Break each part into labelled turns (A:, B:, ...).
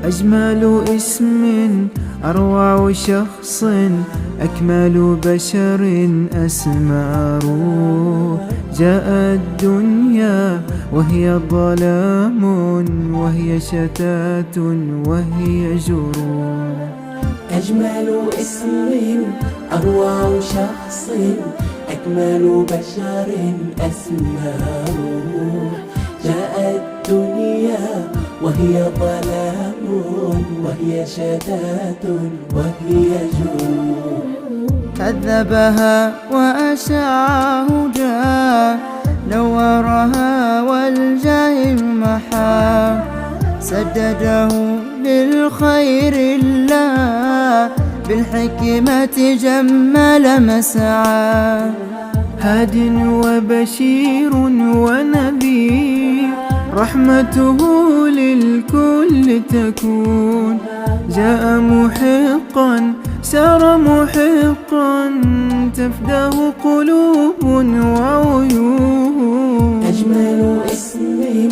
A: أجمل اسم أروع شخص أكمل بشر أسمى روح جاء الدنيا وهي ظلام وهي شتات وهي جروح.
B: أجمل اسم أروع شخص أكمل بشر أسمى روح جاء الدنيا وهي ظلام وهي شتات وهي جروح.
A: كذبها وأشاع هدى نورها والجاهل محا سدده للخير الله بالحكمة جمل مسعى. هاد وبشير ونذير رحمته للكل تكون جاء محقا سار محقا تفداه قلوب وعيون.
B: أجمل اسم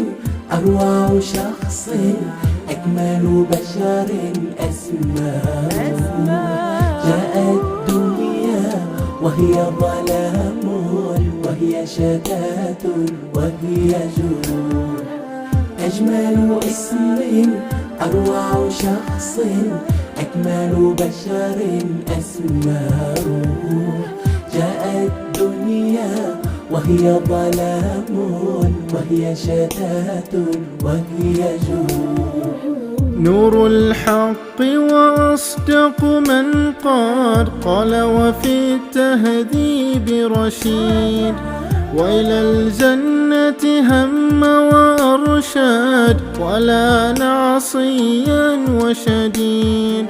B: أروع شخص أكمل بشر أسمى جاء الدنيا وهي ظلام وهي شتات وهي جروح. أجمل اسم أروع شخص أكمل بشر أسمى روح جاء الدنيا وهي ظلام وهي شتات وهي جروح.
A: نور الحق وأصدق من قال وفي التهذيب رشيد وإلى الجنة هم وأرشاد ولا نعصيا وشديد.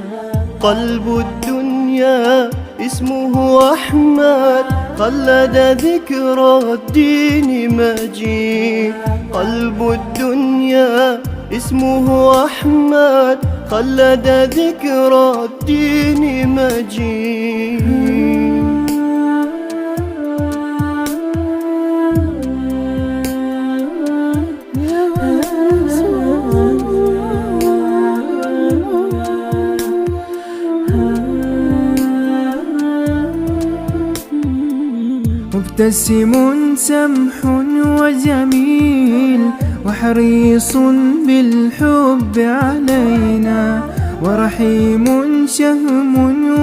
C: قلب الدنيا اسمه أحمد خلد ذكرى الدين مجيد. قلب الدنيا اسمه أحمد خلد ذكرى الدين مجيد.
A: مبتسم سمح وجميل وحريص بالحب علينا ورحيم شهم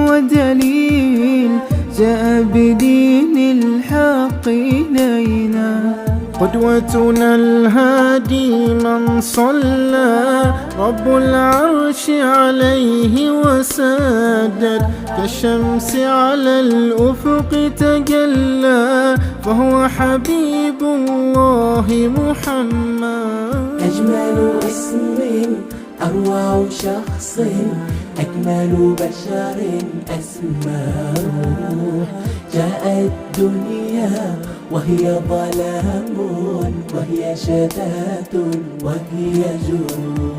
A: ودليل جاء بدين الحق إلينا. قدوتنا الهادي من صلى رب العرش عليه وسدد كالشمس على الأفق تجلى فهو حبيب الله محمد.
B: أجمل اسم أروع شخص أكمل بشر أسمى روح جاء الدنيا وهي ظلام وهي شتات وهي جروح.